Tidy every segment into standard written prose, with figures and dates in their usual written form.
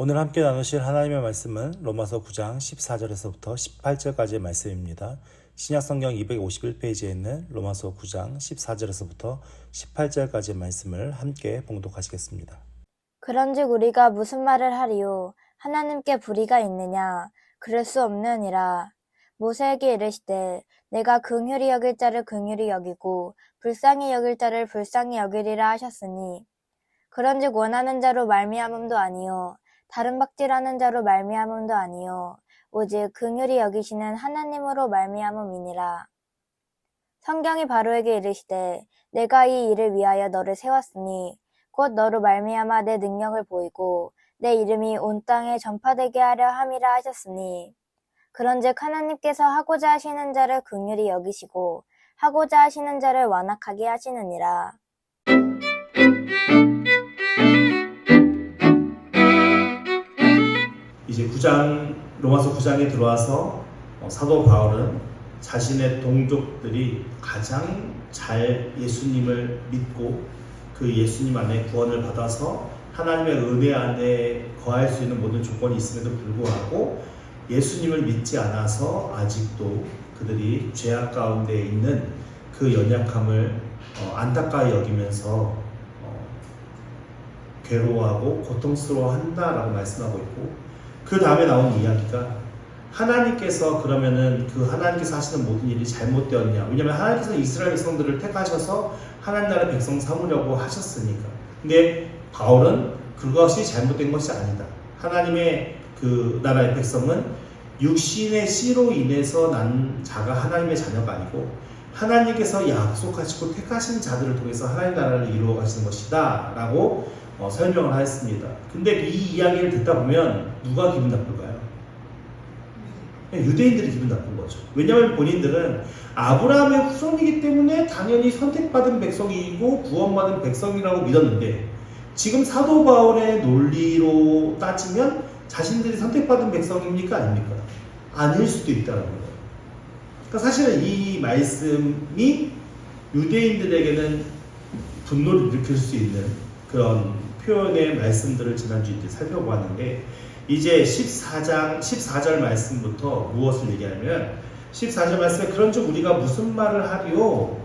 오늘 함께 나누실 하나님의 말씀은 로마서 9장 14절에서부터 18절까지의 말씀입니다. 신약성경 251페이지에 있는 로마서 9장 14절에서부터 18절까지의 말씀을 함께 봉독하시겠습니다. 그런즉 우리가 무슨 말을 하리요? 하나님께 불의가 있느냐? 그럴 수 없느니라. 모세에게 이르시되 내가 긍휼히 여길 자를 긍휼히 여기고 불쌍히 여길 자를 불쌍히 여기리라 하셨으니 그런즉 원하는 자로 말미암음도 아니요 다른 박질하는 자로 말미암음도 아니요 오직 긍휼히 여기시는 하나님으로 말미암음이니라. 성경이 바로에게 이르시되 내가 이 일을 위하여 너를 세웠으니 곧 너로 말미암아 내 능력을 보이고 내 이름이 온 땅에 전파되게 하려 함이라 하셨으니 그런즉 하나님께서 하고자 하시는 자를 긍휼히 여기시고 하고자 하시는 자를 완악하게 하시느니라. 이제 로마서 9장에 들어와서 사도 바울은 자신의 동족들이 가장 잘 예수님을 믿고 그 예수님 안에 구원을 받아서 하나님의 은혜 안에 거할 수 있는 모든 조건이 있음에도 불구하고 예수님을 믿지 않아서 아직도 그들이 죄악 가운데 있는 그 연약함을 안타까이 여기면서 괴로워하고 고통스러워한다라고 말씀하고 있고, 그 다음에 나온 이야기가 하나님께서 그러면은 그 하나님께서 하시는 모든 일이 잘못되었냐? 왜냐하면 하나님께서 이스라엘 백성들을 택하셔서 하나님 나라 백성 삼으려고 하셨으니까. 근데 바울은 그것이 잘못된 것이 아니다. 하나님의 그 나라의 백성은 육신의 씨로 인해서 난 자가 하나님의 자녀가 아니고 하나님께서 약속하시고 택하신 자들을 통해서 하나님 나라를 이루어 가시는 것이다 라고 설명을 하였습니다. 근데 이 이야기를 듣다 보면 누가 기분 나쁠까요? 유대인들이 기분 나쁜 거죠. 왜냐하면 본인들은 아브라함의 후손이기 때문에 당연히 선택받은 백성이고 구원받은 백성이라고 믿었는데, 지금 사도 바울의 논리로 따지면 자신들이 선택받은 백성입니까? 아닙니까? 아닐 수도 있다는 거예요. 그러니까 사실은 이 말씀이 유대인들에게는 분노를 일으킬 수 있는 그런 표현의 말씀들을 지난주에 살펴보았는데, 이제 14절 말씀부터 무엇을 얘기하냐면 14절 말씀에 그런즉 우리가 무슨 말을 하리요?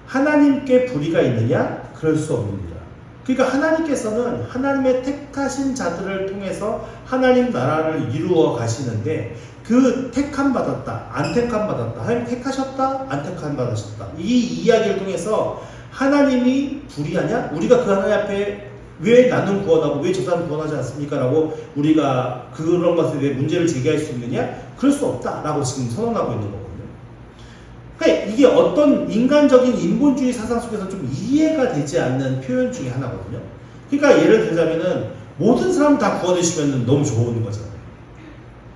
하나님께 불의가 있느냐? 그럴 수 없느니라. 그러니까 하나님께서는 하나님의 택하신 자들을 통해서 하나님 나라를 이루어 가시는데, 그 택함 받았다, 안 택함 받았다, 하나님 택하셨다, 안 택함 받으셨다, 이 이야기를 통해서 하나님이 불의하냐? 우리가 그 하나님 앞에 왜 나는 구원하고 왜 저 사람은 구원하지 않습니까? 라고 우리가 그런 것에 대해 문제를 제기할 수 있느냐? 그럴 수 없다 라고 지금 선언하고 있는 거거든요. 그러니까 이게 어떤 인간적인 인본주의 사상 속에서 좀 이해가 되지 않는 표현 중에 하나거든요. 그러니까 예를 들자면은 모든 사람 다 구원해주시면 너무 좋은 거잖아요.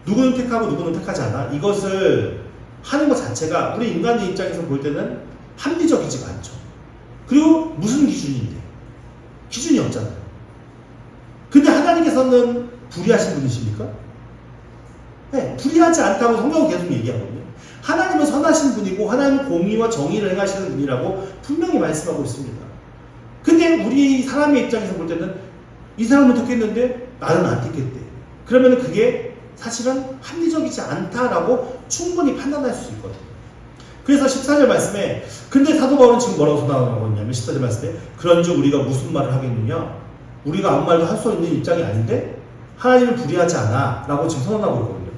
누구는 택하고 누구는 택하지 않아? 이것을 하는 것 자체가 우리 인간의 입장에서 볼 때는 합리적이지가 않죠. 그리고 무슨 기준인데? 기준이 없잖아요. 근데 하나님께서는 불의하신 분이십니까? 네, 불의하지 않다고 성경은 계속 얘기하거든요. 하나님은 선하신 분이고 하나님은 공의와 정의를 행하시는 분이라고 분명히 말씀하고 있습니다. 근데 우리 사람의 입장에서 볼 때는 이 사람은 택했는데 나는 안 택했대. 그러면 그게 사실은 합리적이지 않다라고 충분히 판단할 수 있거든요. 그래서 14절 말씀에, 근데 사도 바울은 지금 뭐라고 선언하고 있냐면 14절 말씀에 그런즉 우리가 무슨 말을 하겠느냐? 우리가 아무 말도 할 수 있는 입장이 아닌데 하나님을 불의하지 않아 라고 지금 선언하고 있거든요.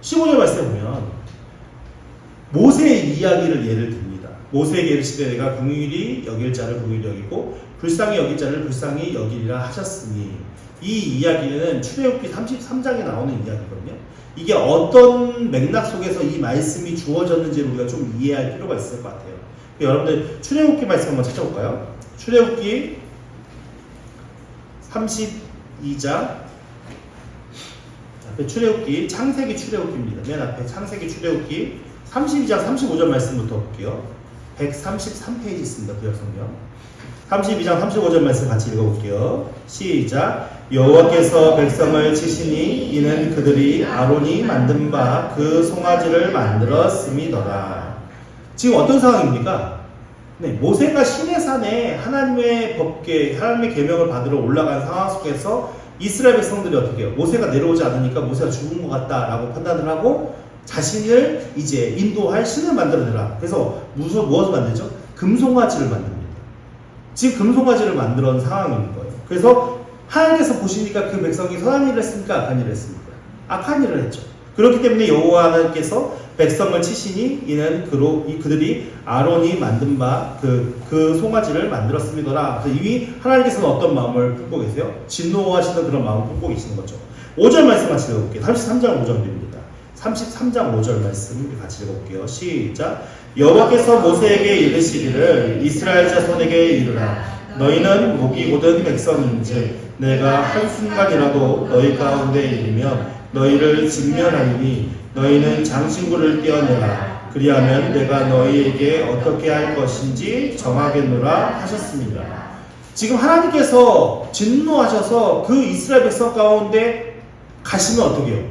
15절 말씀에 보면 모세의 이야기를 예를 듭니다. 모세에게 이르시되 내가 긍휼히 여길 자를 긍휼히 여기고 불쌍히 여길 자를 불쌍히 여기리라 하셨으니, 이 이야기는 출애굽기 33장에 나오는 이야기거든요. 이게 어떤 맥락 속에서 이 말씀이 주어졌는지를 우리가 좀 이해할 필요가 있을 것 같아요. 여러분들 출애굽기 말씀 한번 찾아볼까요? 출애굽기 32장 앞에 출애굽기, 창세기 출애굽기입니다. 맨 앞에 창세기 출애굽기 32장 35절 말씀부터 볼게요. 133페이지 있습니다. 구약성경 32장 35절 말씀 같이 읽어볼게요. 시작. 여호와께서 백성을 치시니 이는 그들이 아론이 만든 바 그 송아지를 만들었음이더라. 지금 어떤 상황입니까? 네, 모세가 시내산에 하나님의 법계, 하나님의 계명을 받으러 올라간 상황 속에서 이스라엘 백성들이 어떻게 해요? 모세가 내려오지 않으니까 모세가 죽은 것 같다라고 판단을 하고 자신을 이제 인도할 신을 만들어내라. 그래서 무엇을 만들죠? 금송아지를 만듭니다. 지금 금송아지를 만들어 놓은 상황인 거예요. 그래서 하나님께서 보시니까 그 백성이 선한 일을 했습니까? 악한 일을 했습니까? 악한 일을 했죠. 그렇기 때문에 여호와 하나님께서 백성을 치시니 이는 그들이 아론이 만든 바 그 송아지를 만들었음이더라. 그래서 이미 하나님께서는 어떤 마음을 품고 계세요? 진노하시는 그런 마음을 품고 계시는 거죠. 5절 말씀 같이 읽어볼게요. 33장 5절입니다. 33장 5절 말씀 같이 읽어볼게요. 시작. 여호와께서 모세에게 이르시기를 이스라엘 자손에게 이르라. 너희는 목이 고든 백성인즉 내가 한순간이라도 너희 가운데 이르면 너희를 직면하리니 너희는 장신구를 떼어내라. 그리하면 내가 너희에게 어떻게 할 것인지 정하겠노라 하셨습니다. 지금 하나님께서 진노하셔서 그 이스라엘 백성 가운데 가시면 어떻게 해요?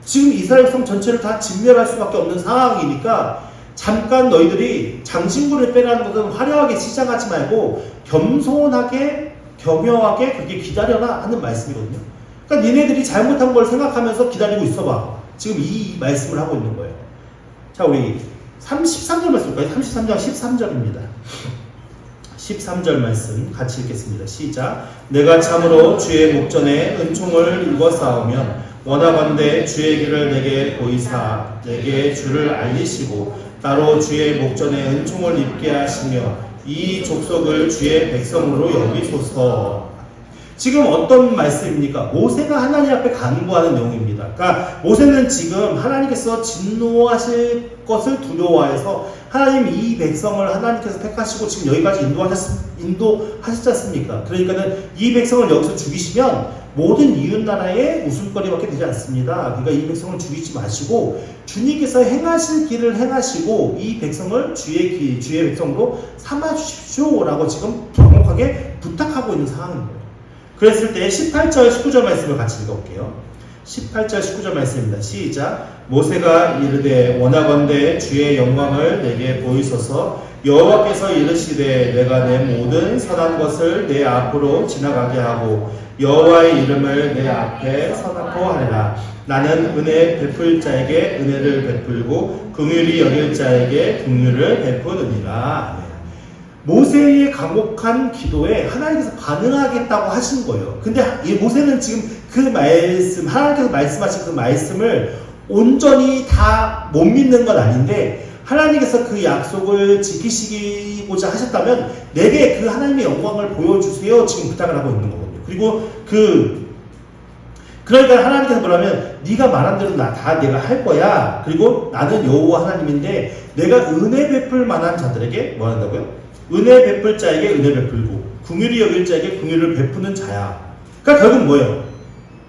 지금 이스라엘 백성 전체를 다 진멸할 수밖에 없는 상황이니까 잠깐 너희들이 장신구를 빼라는 것은 화려하게 시작하지 말고 겸손하게 겸허하게 그렇게 기다려라 하는 말씀이거든요. 그러니까 니네들이 잘못한 걸 생각하면서 기다리고 있어봐. 지금 이 말씀을 하고 있는 거예요. 자, 우리 33절 말씀 볼까요? 33장 13절입니다. 13절 말씀 같이 읽겠습니다. 시작. 내가 참으로 주의 목전에 은총을 입어 싸우면 원하건대 주의 길을 내게 보이사 내게 주를 알리시고 따로 주의 목전에 은총을 입게 하시며 이 족속을 주의 백성으로 여기소서. 지금 어떤 말씀입니까? 모세가 하나님 앞에 간구하는 내용입니다. 그러니까 모세는 지금 하나님께서 진노하실 것을 두려워해서 하나님 이 백성을 하나님께서 택하시고 지금 여기까지 인도하셨지 않습니까? 그러니까는 이 백성을 여기서 죽이시면 모든 이웃나라의 웃음거리밖에 되지 않습니다. 그러니까 이 백성을 죽이지 마시고 주님께서 행하실 길을 행하시고 이 백성을 주의 백성으로 삼아주십시오라고 지금 정확하게 부탁하고 있는 상황입니다. 그랬을 때 18절 19절 말씀을 같이 읽어볼게요. 18절 19절 말씀입니다. 시작. 모세가 이르되 원하건대 주의 영광을 내게 보이소서. 여호와께서 이르시되 내가 내 모든 선한 것을 내 앞으로 지나가게 하고 여호와의 이름을 내 앞에 서놓고 하리라. 나는 은혜 베풀 자에게 은혜를 베풀고 긍휼히 여길 자에게 긍휼을 베푸느니라. 모세의 간곡한 기도에 하나님께서 반응하겠다고 하신 거예요. 근데 이 모세는 지금 그 말씀, 하나님께서 말씀하신 그 말씀을 온전히 다 못 믿는 건 아닌데 하나님께서 그 약속을 지키시고자 하셨다면 내게 그 하나님의 영광을 보여주세요. 지금 부탁을 하고 있는 거거든요. 그리고 그러니까 하나님께서 뭐라면 네가 말한 대로 다 내가 할 거야. 그리고 나는 여호와 하나님인데 내가 은혜 베풀 만한 자들에게 뭐 한다고요? 은혜 베풀 자에게 은혜 베풀고 긍휼히 여길 자에게 긍휼을 베푸는 자야. 그러니까 결국 뭐예요?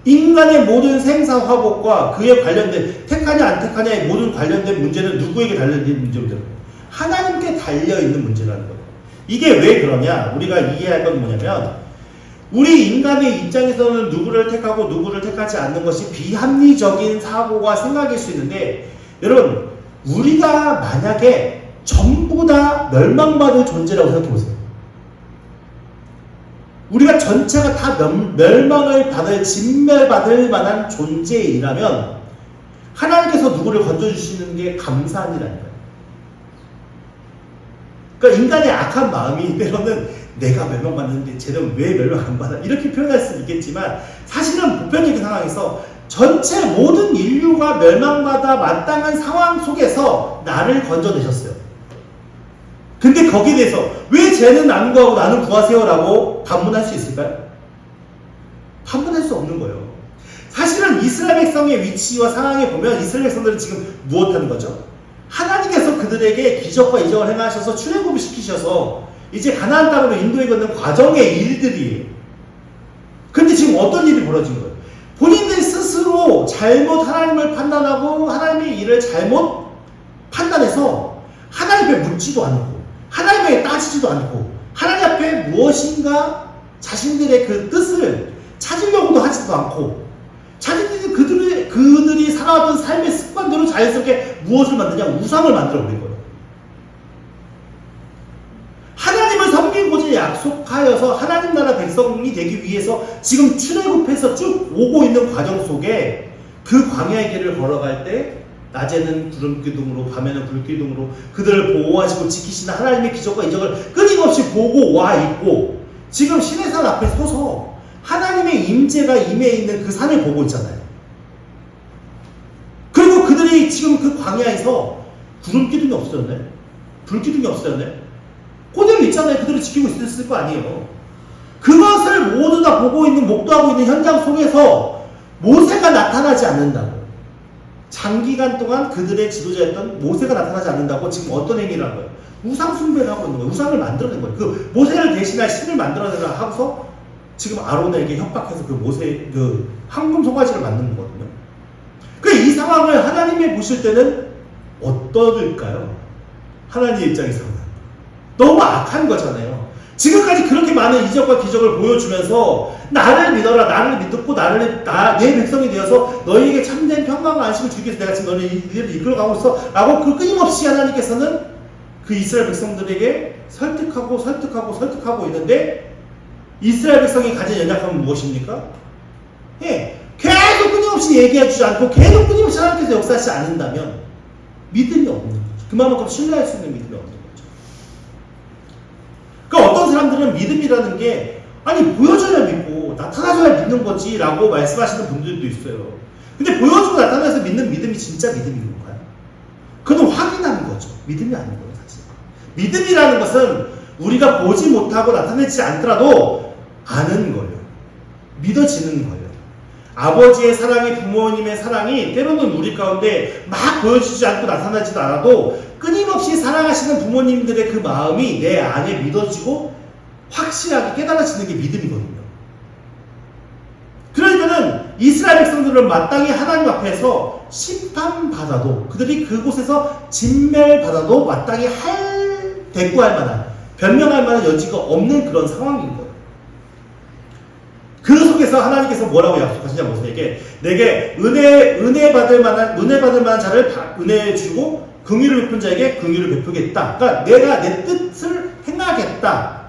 인간의 모든 생사화복과 그에 관련된 택하냐 안 택하냐의 모든 관련된 문제는 누구에게 달려있는 문제입니다? 하나님께 달려있는 문제라는 거예요. 이게 왜 그러냐? 우리가 이해할 건 뭐냐면 우리 인간의 입장에서는 누구를 택하고 누구를 택하지 않는 것이 비합리적인 사고가 생각일 수 있는데 여러분 우리가 만약에 전부 다 멸망받을 존재라고 생각해보세요. 우리가 전체가 다 멸망을 받을, 진멸받을 만한 존재이라면 하나님께서 누구를 건져주시는 게 감사한 일 아닌가요? 그러니까 인간의 악한 마음이 때로는 내가 멸망받는데 쟤는 왜 멸망 안 받아? 이렇게 표현할 수 있겠지만 사실은 보편적인 상황에서 전체 모든 인류가 멸망받아 마땅한 상황 속에서 나를 건져내셨어요. 근데 거기에 대해서 왜 쟤는 안 구하고 나는 구하세요라고 반문할 수 있을까요? 반문할 수 없는 거예요. 사실은 이스라엘 백성의 위치와 상황에 보면 이스라엘 백성들은 지금 무엇하는 거죠? 하나님께서 그들에게 기적과 이적을 행하셔서 출애굽을 시키셔서 이제 가나안 땅으로 인도해 가는 과정의 일들이에요. 근데 지금 어떤 일이 벌어진 거예요? 본인들 스스로 잘못 하나님을 판단하고 하나님의 일을 잘못 판단해서 하나님 앞에 묻지도 않고 하나님에게 따지지도 않고 하나님 앞에 무엇인가 자신들의 그 뜻을 찾으려고도 하지도 않고 자기들이 그들이 살아왔던 삶의 습관대로 자연스럽게 무엇을 만드냐? 우상을 만들어 버린 거예요. 하나님을 다스리고자 약속하여서 하나님 나라 백성이 되기 위해서 지금 출애굽해서 쭉 오고 있는 과정 속에 그 광야의 길을 걸어갈 때 낮에는 구름기둥으로 밤에는 불기둥으로 그들을 보호하시고 지키시는 하나님의 기적과 이적을 끊임없이 보고 와 있고 지금 시내산 앞에 서서 하나님의 임재가 임해 있는 그 산을 보고 있잖아요. 그리고 그들이 지금 그 광야에서 구름기둥이 없어졌네? 불기둥이 없어졌네? 그대로 있잖아요. 그들을 지키고 있었을 거 아니에요. 그것을 모두 다 보고 있는, 목도하고 있는 현장 속에서 모세가 나타나지 않는다고. 장기간 동안 그들의 지도자였던 모세가 나타나지 않는다고 지금 어떤 행위를 한 거예요? 우상 숭배를 하고 있는 거예요. 우상을 만들어낸 거예요. 그 모세를 대신할 신을 만들어내라 하고서 지금 아론에게 협박해서 그 모세, 그 황금 송아지를 만든 거거든요. 이 상황을 하나님이 보실 때는 어떨까요? 하나님 입장에서는 너무 악한 거잖아요. 지금까지 그렇게 많은 이적과 기적을 보여주면서 나를 믿어라, 나를 믿고 내 백성이 되어서 너희에게 참된 평강과 안식을 주기 위해서 내가 지금 너희를 이끌어가고 있어 라고 그 끊임없이 하나님께서는 그 이스라엘 백성들에게 설득하고 있는데 이스라엘 백성이 가진 연약함은 무엇입니까? 예, 계속 끊임없이 얘기해주지 않고 계속 끊임없이 하나님께서 역사하지 않는다면 믿음이 없는 거죠. 그만큼 신뢰할 수 있는 믿음이 없는 거죠. 그러니까 어떤 사람들은 믿음이라는 게 아니 보여줘야 믿고 나타나줘야 믿는 거지 라고 말씀하시는 분들도 있어요. 근데 보여주고 나타나서 믿는 믿음이 진짜 믿음인 건가요? 그건 확인하는 거죠. 믿음이 아닌 거예요. 사실 믿음이라는 것은 우리가 보지 못하고 나타내지 않더라도 아는 거예요. 믿어지는 거예요. 아버지의 사랑이, 부모님의 사랑이 때로는 우리 가운데 막 보여주지 않고 나타나지도 않아도 끊임없이 사랑하시는 부모님들의 그 마음이 내 안에 믿어지고 확실하게 깨달아지는 게 믿음이거든요. 그러니까는 이스라엘 백성들은 마땅히 하나님 앞에서 심판받아도 그들이 그곳에서 진멸받아도 마땅히 대꾸할 만한, 변명할 만한 여지가 없는 그런 상황인 거예요. 그 속에서 하나님께서 뭐라고 약속하시냐 모세에게 내게 은혜 받을 만한 자를 은혜 주고 긍휼을 베푼 자에게 긍휼을 베푸겠다. 그러니까 내가 내 뜻을 행하겠다.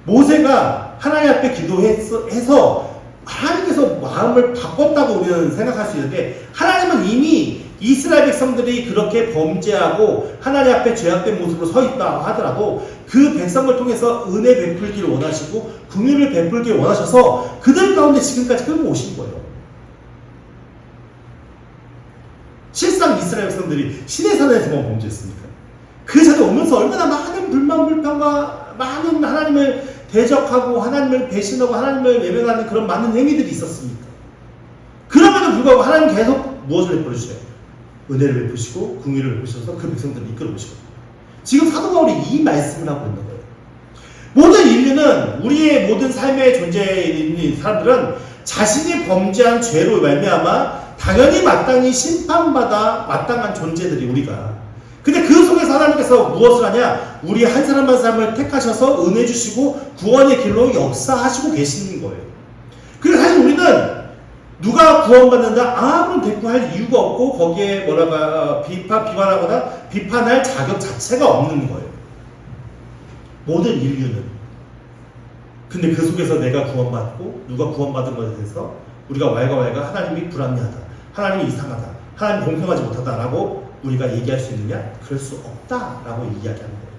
모세가 하나님 앞에 기도해서 하나님께서 마음을 바꿨다고 우리는 생각할 수 있는데 하나님은 이미 이스라엘 백성들이 그렇게 범죄하고 하나님 앞에 죄악된 모습으로 서 있다 하더라도 그 백성을 통해서 은혜 베풀기를 원하시고 긍휼을 베풀기를 원하셔서 그들 가운데 지금까지 끌고 오신 거예요. 실상 이스라엘 백성들이 시내산에서만 범죄했습니까? 그 자리에 오면서 얼마나 많은 불만불평과 많은 하나님을 대적하고 하나님을 배신하고 하나님을 외면하는 그런 많은 행위들이 있었습니까? 그럼에도 불구하고 하나님 계속 무엇을 베풀어주세요? 은혜를 베푸시고 긍휼을 베푸셔서 그 백성들을 이끌어오시거든요. 지금 사도 바울이 이 말씀을 하고 있는 거예요. 모든 인류는 우리의 모든 삶의 존재에 있는 사람들은 자신이 범죄한 죄로 말미암아 당연히 마땅히 심판받아 마땅한 존재들이 우리가. 근데 그 속에서 하나님께서 무엇을 하냐? 우리 한 사람 한 사람을 택하셔서 은혜 주시고 구원의 길로 역사하시고 계시는 거예요. 그래서 사실 우리는 누가 구원받는다? 아무런 대꾸할 이유가 없고 거기에 비판하거나 비판할 자격 자체가 없는 거예요. 모든 인류는. 근데 그 속에서 내가 구원받고 누가 구원받은 것에 대해서 우리가 왈가왈가 하나님이 불합리하다, 하나님이 이상하다, 하나님이 공평하지 못하다라고 우리가 얘기할 수 있느냐? 그럴 수 없다라고 이야기하는 거예요.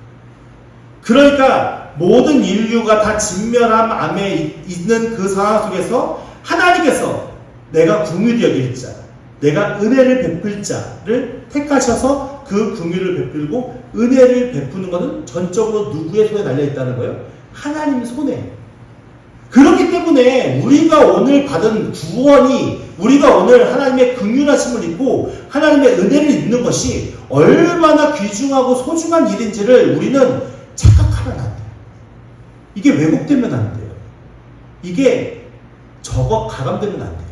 그러니까 모든 인류가 다 진멸함 안에 있는 그 상황 속에서 하나님께서 내가 긍휼히 여길 자, 내가 은혜를 베풀 자를 택하셔서 그 긍휼을 베풀고 은혜를 베푸는 것은 전적으로 누구의 손에 달려있다는 거예요? 하나님 손에. 그렇기 때문에 우리가 오늘 받은 구원이 우리가 오늘 하나님의 긍휼하심을 입고 하나님의 은혜를 입는 것이 얼마나 귀중하고 소중한 일인지를 우리는 착각하면 안 돼요. 이게 왜곡되면 안 돼요. 이게 가감되면 안 돼요.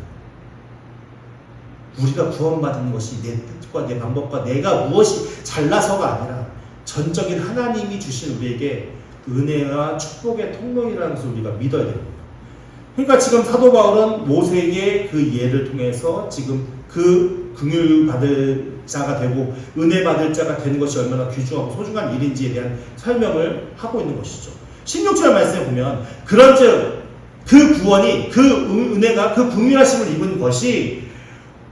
우리가 구원받은 것이 내 뜻과 내 방법과 내가 무엇이 잘나서가 아니라 전적인 하나님이 주신 우리에게 은혜와 축복의 통로이라는 것을 우리가 믿어야 됩니다. 그러니까 지금 사도 바울은 모세의 그 예를 통해서 지금 그 긍휼 받을 자가 되고 은혜 받을 자가 되는 것이 얼마나 귀중하고 소중한 일인지에 대한 설명을 하고 있는 것이죠. 16절 말씀에 보면 그런즉 그 구원이 그 은혜가 그 긍휼하심을 입은 것이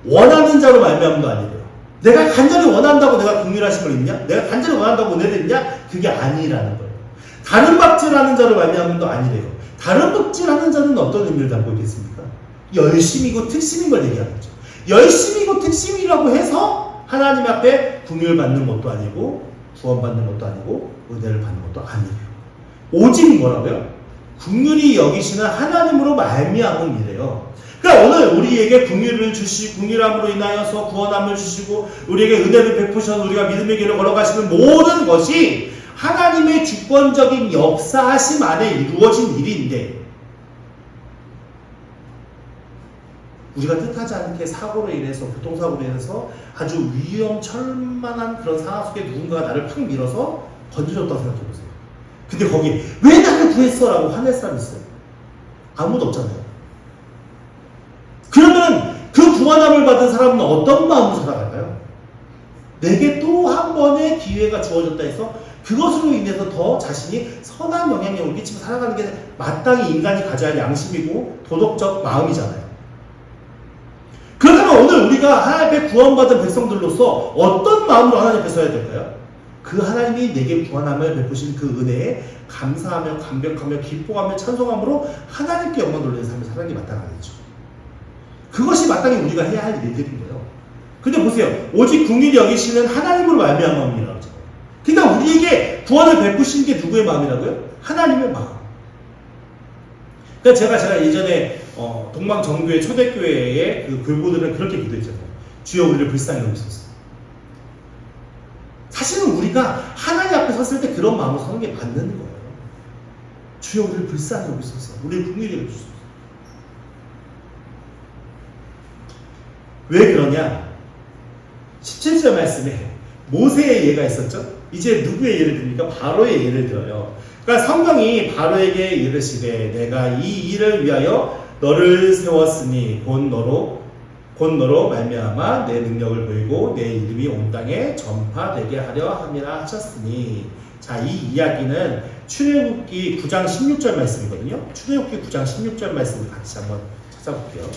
원하는 자로 말미암은 거 아니에요. 내가 간절히 원한다고 내가 긍휼하심을 입냐? 내가 간절히 원한다고 은혜를 입냐? 그게 아니라는 거예요. 다른 박질하는 자로 말미암은 거 아니래요. 다른 박질하는 자는 어떤 의미를 담고 있겠습니까? 열심이고 특심인 걸 얘기하겠죠. 열심이고 특심이라고 해서 하나님 앞에 긍휼 받는 것도 아니고 구원받는 것도 아니고 은혜를 받는 것도 아니에요. 오직 뭐라고요? 긍휼히 여기시는 하나님으로 말미암은 이래요. 그러니까 오늘 우리에게 긍휼을 주시고 긍휼함으로 인하여서 구원함을 주시고 우리에게 은혜를 베푸셔서 우리가 믿음의 길을 걸어가시는 모든 것이 하나님의 주권적인 역사하심 안에 이루어진 일인데 우리가 뜻하지 않게 사고로 인해서 교통사고로 인해서 아주 위험천만한 그런 상황 속에 누군가가 나를 팍 밀어서 건져줬다고 생각해보세요. 근데 거기 왜 나를 구했어? 라고 화낼 사람이 있어요. 아무도 없잖아요. 그러면 그 구원함을 받은 사람은 어떤 마음으로 살아갈까요? 내게 또 한 번의 기회가 주어졌다 해서 그것으로 인해서 더 자신이 선한 영향력을 끼치고 살아가는 게 마땅히 인간이 가져야 할 양심이고 도덕적 마음이잖아요. 그렇다면 오늘 우리가 하나님 앞에 구원받은 백성들로서 어떤 마음으로 하나님 앞에 서야 될까요? 그 하나님이 내게 구원함을 베푸신 그 은혜에 감사하며 감격하며 기뻐하며 찬송함으로 하나님께 영광 돌리는 삶을 살아가는 게 마땅하겠죠. 그것이 마땅히 우리가 해야 할 일들인 거예요. 근데 보세요. 오직 긍휼히 여기시는 하나님으로 말미암은 마음이라고 하죠. 그러니까 우리에게 구원을 베푸신 게 누구의 마음이라고요? 하나님의 마음. 그러니까 제가 예전에 동방정교회 초대교회의 그 글보들은 그렇게 기도했잖아요. 주여 우리를 불쌍히 여기소서. 사실은 우리가 하나님 앞에 섰을 때 그런 마음으로 서는 게 맞는 거예요. 주여 우리를 불쌍히 여기소서. 우리를 긍휼히 여기소서. 왜 그러냐? 17절 말씀에 모세의 예가 있었죠? 이제 누구의 예를 듭니까? 바로의 예를 들어요. 그러니까 성경이 바로에게 이르시되 내가 이 일을 위하여 너를 세웠으니 곧 너로 말미암아 내 능력을 보이고 내 이름이 온 땅에 전파되게 하려 함이라 하셨으니. 자, 이 이야기는 출애굽기 9장 16절 말씀이거든요. 출애굽기 9장 16절 말씀을 같이 한번 찾아볼게요.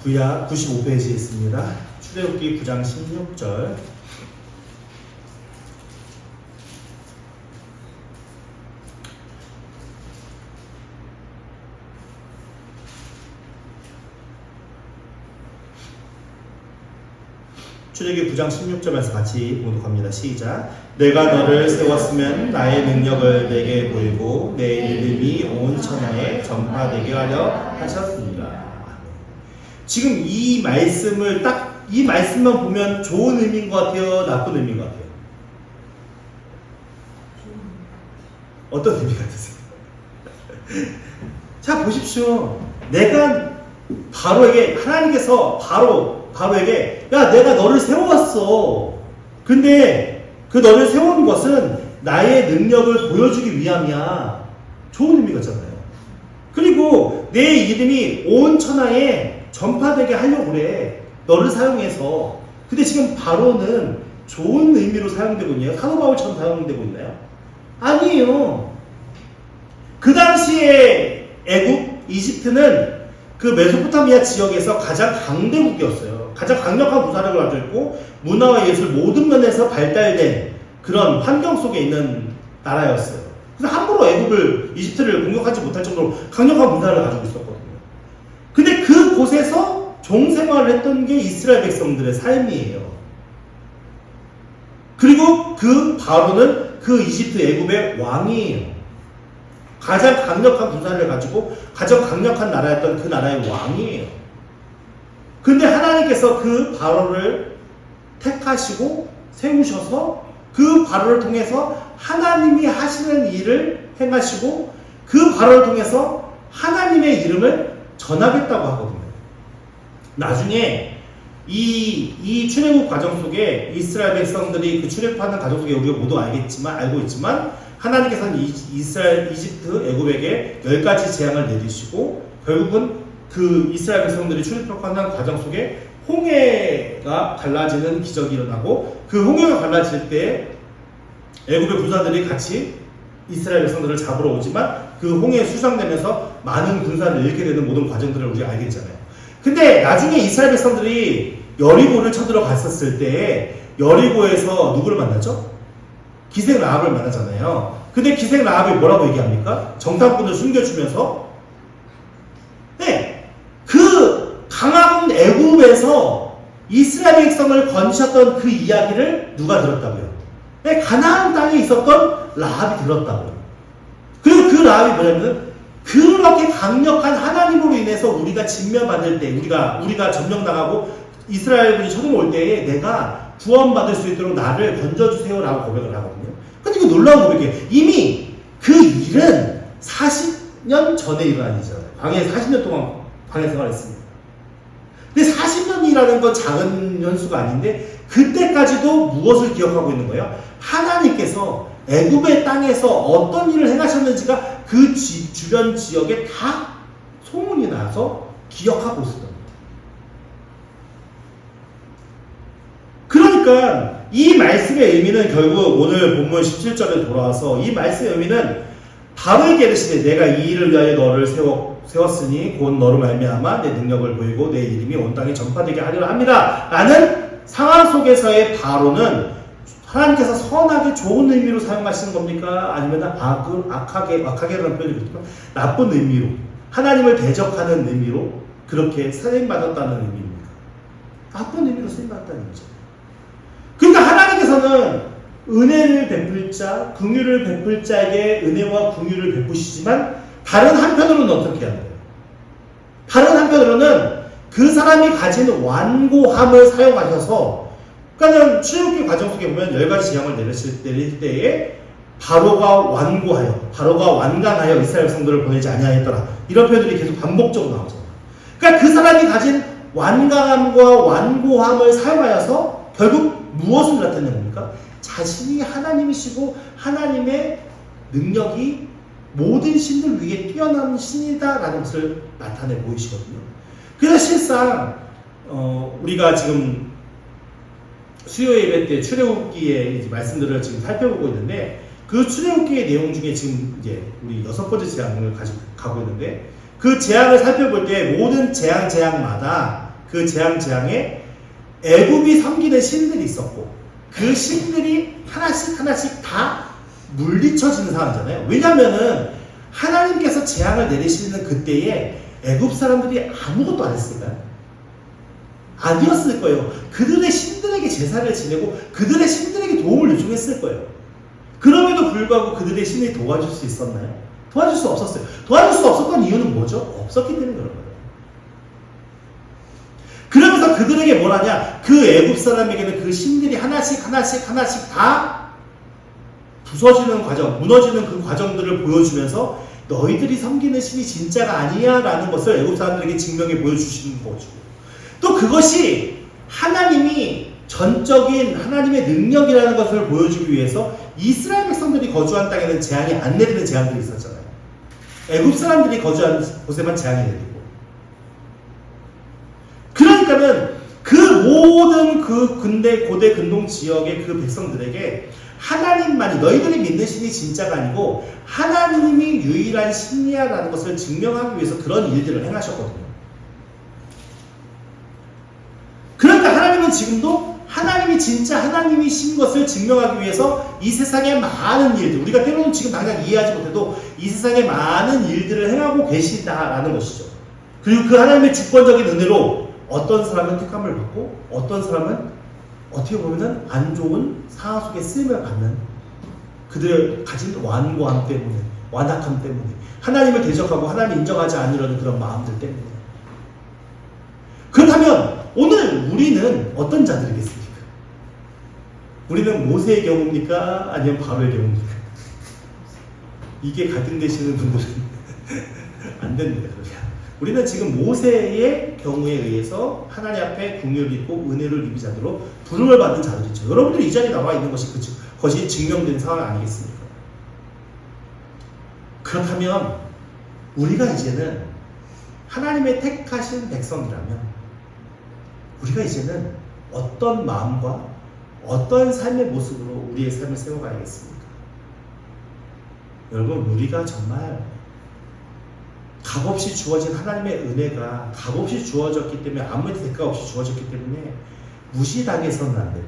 구약 95페이지에 있습니다. 출애굽기 9장 16절. 출애굽기 9장 16절에서 같이 봉독합니다. 시작. 내가 너를 세웠으면 나의 능력을 내게 보이고 내 이름이 온 천하에 전파되게 하려 하셨습니다. 지금 이 말씀을 이 말씀만 보면 좋은 의미인 것 같아요? 나쁜 의미인 것 같아요? 어떤 의미 같으세요? 자, 보십시오. 내가 바로에게, 하나님께서 바로에게, 야, 내가 너를 세워왔어. 근데 그 너를 세운 것은 나의 능력을 보여주기 위함이야. 좋은 의미 같잖아요. 그리고 내 이름이 온 천하에 전파되게 하려고 그래. 너를 사용해서. 근데 지금 바로는 좋은 의미로 사용되고 있나요? 사도 바울처럼 사용되고 있나요? 아니에요. 그 당시에 애국, 이집트는 그 메소포타미아 지역에서 가장 강대국이었어요. 가장 강력한 군사력을 가지고 있고 문화와 예술 모든 면에서 발달된 그런 환경 속에 있는 나라였어요. 그래서 함부로 애국을, 이집트를 공격하지 못할 정도로 강력한 군사를 가지고 있었거든요. 근데 그곳에서 종생활을 했던 게 이스라엘 백성들의 삶이에요. 그리고 그 바로는 그 이집트 애굽의 왕이에요. 가장 강력한 군사를 가지고 가장 강력한 나라였던 그 나라의 왕이에요. 근데 하나님께서 그 바로를 택하시고 세우셔서 그 바로를 통해서 하나님이 하시는 일을 행하시고 그 바로를 통해서 하나님의 이름을 전하겠다고 하거든요. 나중에 이 출애굽 과정 속에 이스라엘 백성들이 그 출애굽하는 과정 속에 우리가 모두 알고 있지만 하나님께서는 이집트 애굽에게 10가지 재앙을 내리시고 결국은 그 이스라엘 백성들이 출애굽하는 과정 속에 홍해가 갈라지는 기적이 일어나고 그 홍해가 갈라질 때 애굽의 부사들이 같이 이스라엘 백성들을 잡으러 오지만 그 홍해에 수상되면서 많은 군사를 잃게 되는 모든 과정들을 우리가 알겠잖아요. 근데 나중에 이스라엘 백성들이 여리고를 쳐들어 갔었을 때 여리고에서 누구를 만났죠? 기생 라합을 만나잖아요. 근데 기생 라합이 뭐라고 얘기합니까? 정탐꾼을 숨겨주면서 네, 그 강한 애굽에서 이스라엘 백성을 건지셨던 그 이야기를 누가 들었다고요? 네, 가나안 땅에 있었던 라합이 들었다고요. 그리고 그 라합이 뭐냐면 그렇게 강력한 하나님으로 인해서 우리가 진멸받을 때 우리가 점령당하고 이스라엘군이 쳐들어올 때에 내가 구원받을 수 있도록 나를 건져주세요라고 고백을 하거든요. 근데 이거 놀라운 고백이에요. 이미 그 일은 40년 전에 일어난 일이잖아요. 광야에 40년 동안 광야 생활했습니다. 근데 40년이라는 건 작은 연수가 아닌데 그때까지도 무엇을 기억하고 있는 거예요? 하나님께서 애굽의 땅에서 어떤 일을 행하셨는지가 그 주변 지역에 다 소문이 나서 기억하고 있었던 거예요. 그러니까 이 말씀의 의미는 결국 오늘 본문 17절에 돌아와서 이 말씀의 의미는 바로에게 이르시되 내가 이 일을 위하여 너를 세웠으니 곧 너로 말미암아 내 능력을 보이고 내 이름이 온 땅에 전파되게 하리라 합니다. 라는 상황 속에서의 바로는 하나님께서 선하게 좋은 의미로 사용하시는 겁니까? 아니면 악하게라는 표현이 있지만 나쁜 의미로 하나님을 대적하는 의미로 그렇게 쓰임받았다는 의미입니까? 나쁜 의미로 쓰임받았다는 거죠. 그러니까 하나님께서는 은혜를 베풀 자, 긍휼을 베풀 자에게 은혜와 긍휼을 베푸시지만 다른 한편으로는 어떻게 하나요? 다른 한편으로는 그 사람이 가진 완고함을 사용하셔서 그러니까 출애굽기 과정 속에 보면 10가지 재앙을 내릴 때에 바로가 완강하여 이스라엘 백성들을 보내지 아니하였더라. 이런 표현들이 계속 반복적으로 나오잖아요. 그러니까 그 사람이 가진 완강함과 완고함을 사용하여서 결국 무엇을 나타내는 겁니까? 자신이 하나님이시고 하나님의 능력이 모든 신들 위에 뛰어난 신이다라는 것을 나타내 보이시거든요. 그래서 실상 우리가 지금 수요 예배 때 출애굽기의 말씀들을 지금 살펴보고 있는데 그 출애굽기의 내용 중에 지금 이제 우리 6번째 재앙을 가고 있는데 그 재앙을 살펴볼 때 모든 재앙마다 그 재앙에 애굽이 섬기는 신들이 있었고 그 신들이 하나씩 다 물리쳐지는 상황이잖아요. 왜냐면은 하나님께서 재앙을 내리시는 그때에 애굽 사람들이 아무것도 안 했을까요? 아니었을 거예요. 그들의 신들에게 제사를 지내고 그들의 신들에게 도움을 요청했을 거예요. 그럼에도 불구하고 그들의 신이 도와줄 수 있었나요? 도와줄 수 없었어요. 도와줄 수 없었던 이유는 뭐죠? 없었기 때문에 그런 거예요. 그러면서 그들에게 뭘 하냐? 그 애굽 사람에게는 그 신들이 하나씩 다 부서지는 과정, 무너지는 그 과정들을 보여주면서 너희들이 섬기는 신이 진짜가 아니야 라는 것을 애굽 사람들에게 증명해 보여주시는 거죠. 또 그것이 하나님이 전적인 하나님의 능력이라는 것을 보여주기 위해서 이스라엘 백성들이 거주한 땅에는 재앙이 안 내리는 재앙들이 있었잖아요. 애굽 사람들이 거주한 곳에만 재앙이 내리고. 그러니까는 그 모든 그 고대 근동 지역의 그 백성들에게 하나님만이 너희들이 믿는 신이 진짜가 아니고 하나님이 유일한 신이야라는 것을 증명하기 위해서 그런 일들을 행하셨거든요. 그러니까 하나님은 지금도 하나님이 진짜 하나님이신 것을 증명하기 위해서 이 세상의 많은 일들, 우리가 때로는 지금 당장 이해하지 못해도 이 세상의 많은 일들을 행하고 계시다라는 것이죠. 그리고 그 하나님의 주권적인 은혜로 어떤 사람은 택함을 받고 어떤 사람은 어떻게 보면은 안 좋은 상황 속에 쓰임을 받는 그들의 가진 완고함 때문에, 완악함 때문에, 하나님을 대적하고 하나님 인정하지 않으려는 그런 마음들 때문에. 그렇다면 오늘 우리는 어떤 자들이겠습니까? 우리는 모세의 경우입니까? 아니면 바로의 경우입니까? 이게 갈등되시는 분들은 안 됩니다. 우리는 지금 모세의 경우에 의해서 하나님 앞에 긍휼을 입고 은혜를 입은 자들로 부름을 받은 자들이죠. 여러분들이 이 자리에 나와 있는 것이 그것이 증명된 상황 아니겠습니까? 그렇다면 우리가 이제는 하나님의 택하신 백성이라면 우리가 이제는 어떤 마음과 어떤 삶의 모습으로 우리의 삶을 세워가야겠습니까? 여러분, 우리가 정말 값없이 주어진 하나님의 은혜가 값없이 주어졌기 때문에 아무리 대가 없이 주어졌기 때문에 무시당해서는 안 되고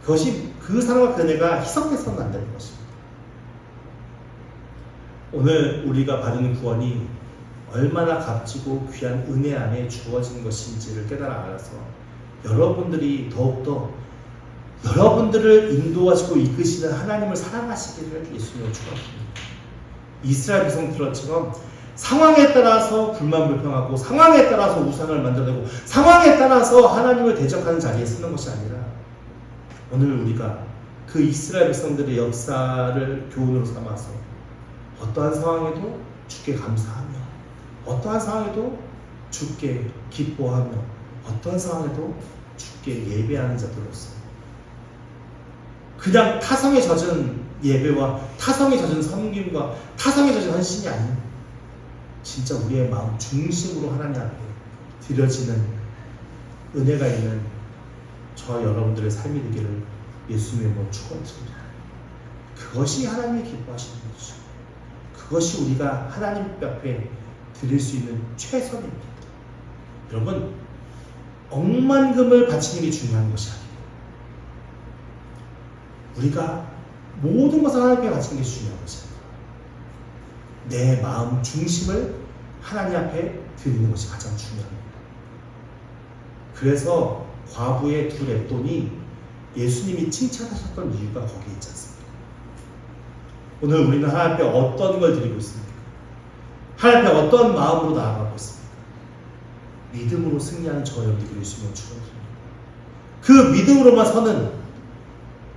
그것이 그 사랑과 그 은혜가 희석돼서는 안 되는 것입니다. 오늘 우리가 받는 구원이 얼마나 값지고 귀한 은혜 안에 주어진 것인지를 깨달아 알아서 여러분들이 더욱더 여러분들을 인도하시고 이끄시는 하나님을 사랑하시기를 예수님으로 축원합니다. 이스라엘 백성들처럼 상황에 따라서 불만불평하고 상황에 따라서 우상을 만들어내고 상황에 따라서 하나님을 대적하는 자리에 서는 것이 아니라 오늘 우리가 그 이스라엘 백성들의 역사를 교훈으로 삼아서 어떠한 상황에도 주께 감사하며 어떠한 상황에도 주께 기뻐하며 어떠한 상황에도 주께 예배하는 자들로서 그냥 타성에 젖은 예배와 타성에 젖은 섬김과 타성에 젖은 헌신이 아닌 진짜 우리의 마음 중심으로 하나님 앞에 드려지는 은혜가 있는 저 여러분들의 삶이 되기를 예수님의 이름으로 축원드립니다. 그것이 하나님이 기뻐하시는 것이죠. 그것이 우리가 하나님 앞에 드릴 수 있는 최선입니다. 여러분, 억만금을 바치는 게 중요한 것이 아니에요. 우리가 모든 것을 하나님께 바치는 게 중요한 것이 아니에요. 내 마음 중심을 하나님 앞에 드리는 것이 가장 중요합니다. 그래서 과부의 두 랩돈이 예수님이 칭찬하셨던 이유가 거기에 있지 않습니까? 오늘 우리는 하나님 앞에 어떤 걸 드리고 있습니까? 하나님 앞에 어떤 마음으로 나아가고 있습니까? 믿음으로 승리하는 저 여러분들이 예수님을 축원드립니다. 그 믿음으로만 서는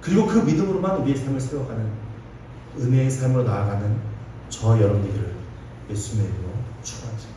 그리고 그 믿음으로만 우리의 삶을 세워가는 은혜의 삶으로 나아가는 저 여러분들을 예수님의 이름으로 축원합니다.